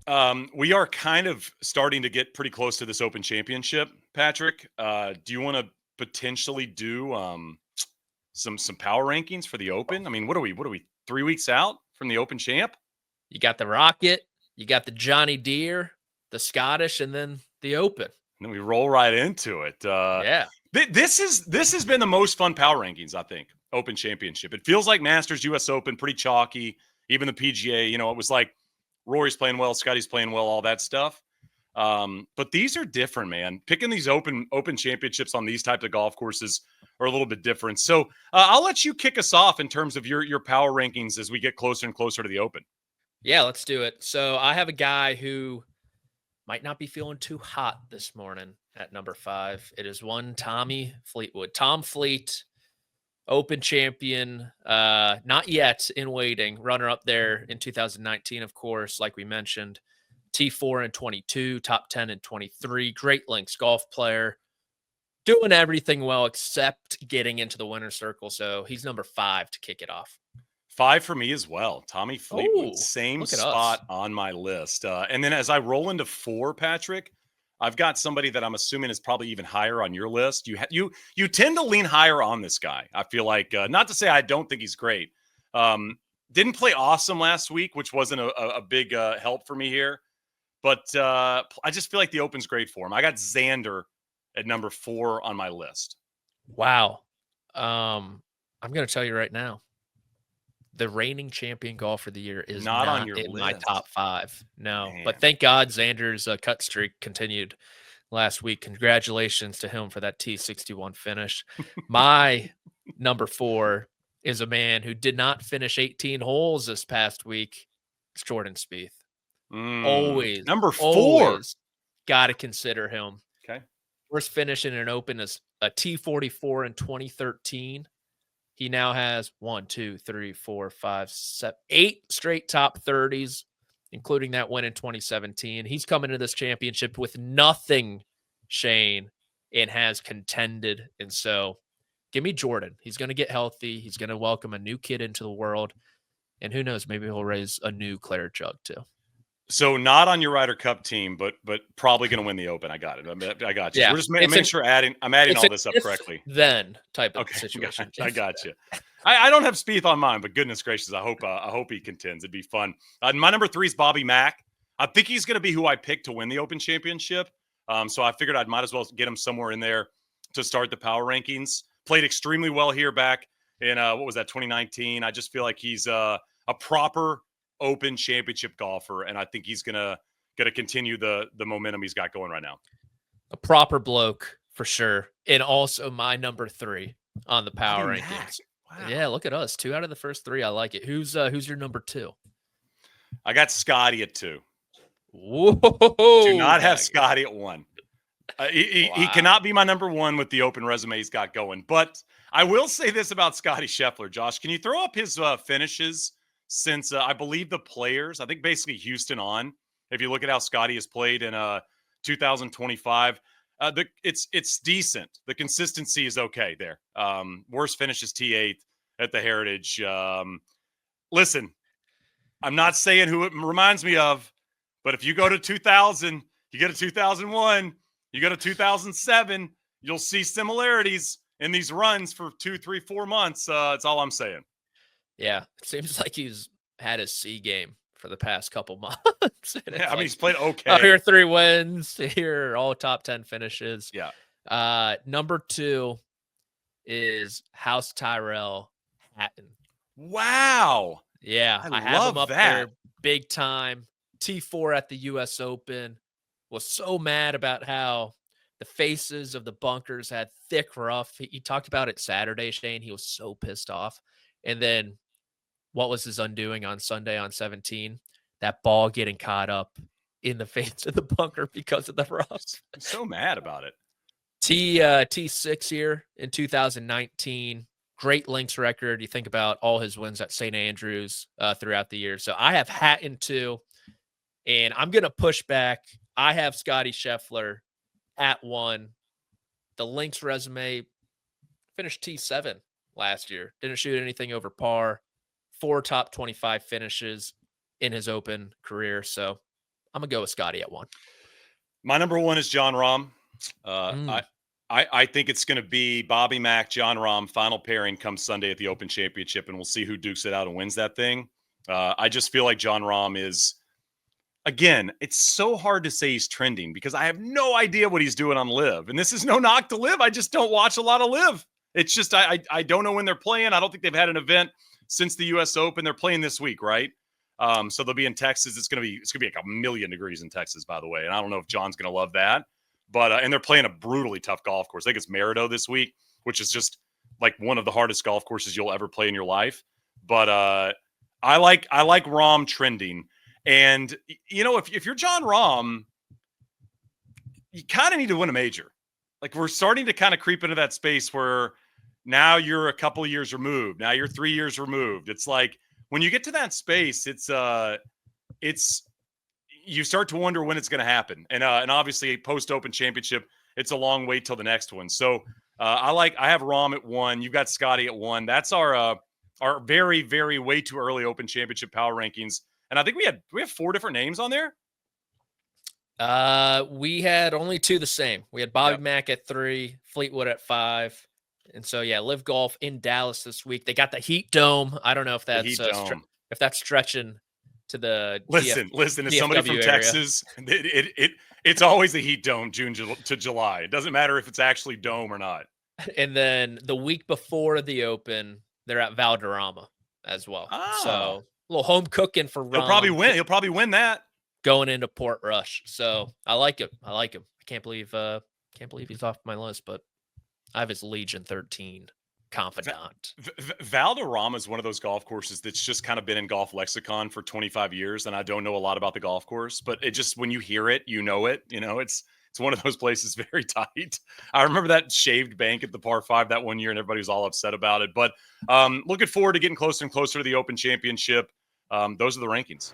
We are kind of starting to get pretty close to this Open Championship, Patrick. Do you want to potentially do some power rankings for the Open? I mean, what are we 3 weeks out from the Open Champ? You got the Rocket, you got the Johnny Deere, the Scottish, and then the Open. And then we roll right into it. Yeah. This has been the most fun power rankings, I think. Open Championship. It feels like Masters, U.S. Open, pretty chalky. Even the PGA, it was like Rory's playing well, Scotty's playing well, all that stuff. But these are different, man. Picking these open championships on these types of golf courses are a little bit different. So I'll let you kick us off in terms of your power rankings as we get closer and closer to the Open. Yeah, let's do it. So I have a guy who might not be feeling too hot this morning at number 5. It is one Tommy Fleetwood. Tom Fleet, Open champion, not yet in waiting. Runner up there in 2019, of course, like we mentioned. T4 in 22, top 10 in 23. Great links golf player. Doing everything well except getting into the winner's circle. So he's number 5 to kick it off. 5 for me as well. Tommy Fleetwood, Ooh, same spot on my list. And then as I roll into 4, Patrick, I've got somebody that I'm assuming is probably even higher on your list. You tend to lean higher on this guy. I feel like, not to say I don't think he's great. Didn't play awesome last week, which wasn't a big help for me here. But I just feel like the Open's great for him. I got Xander at number 4 on my list. Wow. I'm going to tell you right now. The reigning champion golfer of the year is not on your list. My top 5. No, man. But thank God Xander's cut streak continued last week. Congratulations to him for that T61 finish. My number 4 is a man who did not finish 18 holes this past week. It's Jordan Spieth. Always. Number 4. Got to consider him. Okay. First finish in an Open is a T44 in 2013. He now has 1, 2, 3, 4, 5, 7, 8 straight top 30s, including that win in 2017. He's coming into this championship with nothing, Shane, and has contended. And so give me Jordan. He's going to get healthy. He's going to welcome a new kid into the world. And who knows, maybe he'll raise a new Claire jug too. So not on your Ryder Cup team, but probably going to win the Open. I got it. I got you. Yeah, we're just making sure I'm adding all this up correctly. Then type of situation. I got you. I don't have Spieth on mine, but goodness gracious, I hope he contends. It'd be fun. My number 3 is Bobby Mack. I think he's going to be who I picked to win the Open Championship. So I figured I might as well get him somewhere in there to start the power rankings. Played extremely well here back in 2019. I just feel like he's a proper Open Championship golfer, and I think he's gonna continue the momentum he's got going right now. A proper bloke for sure, and also my number 3 on the power rankings. Wow. Yeah, look at us, 2 out of the first 3. I like it. Who's your number 2? I got Scotty at 2. Whoa! Do not have Scotty at 1. He cannot be my number 1 with the Open resume he's got going. But I will say this about Scotty Scheffler, Josh. Can you throw up his finishes since I believe the Players? I think basically Houston on. If you look at how Scotty has played in 2025, it's decent. The consistency is okay there. Worst finish is T8 at the Heritage. Listen, I'm not saying who it reminds me of, but if you go to 2000, you go to 2001, you go to 2007, you'll see similarities in these runs for 2, 3, 4 months. That's all I'm saying. Yeah, it seems like he's had his C game for the past couple months. Yeah, I mean, he's played okay. Here 3 wins, here all top 10 finishes. Yeah. Number 2 is House Tyrell Hatton. Wow. Yeah, I have him up there big time. T4 at the U.S. Open. Was so mad about how the faces of the bunkers had thick rough. He talked about it Saturday, Shane. He was so pissed off. And then what was his undoing on Sunday on 17? That ball getting caught up in the face of the bunker because of the rough. I'm so mad about it. T6 here in 2019. Great links record. You think about all his wins at St. Andrews throughout the year. So I have Hatton 2, and I'm going to push back. I have Scotty Scheffler at 1. The links resume finished T7 last year. Didn't shoot anything over par. 4 top 25 finishes in his Open career. So I'm going to go with Scotty at 1. My number 1 is Jon Rahm. Mm. I think it's going to be Bobby Mack, Jon Rahm, final pairing come Sunday at the Open Championship, and we'll see who dukes it out and wins that thing. I just feel like Jon Rahm is, again, it's so hard to say he's trending because I have no idea what he's doing on Live. And this is no knock to Live. I just don't watch a lot of Live. It's just I don't know when they're playing. I don't think they've had an event since the U.S. Open. They're playing this week, right? So they'll be in Texas. It's gonna be like 1,000,000 degrees in Texas, by the way. And I don't know if John's gonna love that. But and they're playing a brutally tough golf course. I think it's Merido this week, which is just like one of the hardest golf courses you'll ever play in your life. But I like Rahm trending, and if you're Jon Rahm, you kind of need to win a major. Like we're starting to kind of creep into that space where now you're a couple of years removed. Now you're 3 years removed. It's like when you get to that space, it's you start to wonder when it's going to happen. And obviously post Open Championship, it's a long wait till the next one. So I have Rahm at 1. You've got Scotty at 1. That's our very, very way too early Open Championship power rankings. And I think we have 4 different names on there. We had only 2 the same. We had Bobby Mack at 3, Fleetwood at 5. And so, Live Golf in Dallas this week. They got the Heat Dome. I don't know if that's if that's stretching to the listen. As somebody from Texas, it's always the Heat Dome, June to July. It doesn't matter if it's actually dome or not. And then the week before the Open, they're at Valderrama as well. So a little home cooking for Rahm. He'll probably win that going into Portrush. So I like him. I can't believe he's off my list, but I have his Legion 13 confidant. Valderrama is one of those golf courses that's just kind of been in golf lexicon for 25 years, and I don't know a lot about the golf course, but it just, when you hear it, you know it. It's one of those places very tight. I remember that shaved bank at the par 5 that one year, and everybody was all upset about it. But looking forward to getting closer and closer to the Open Championship. Those are the rankings.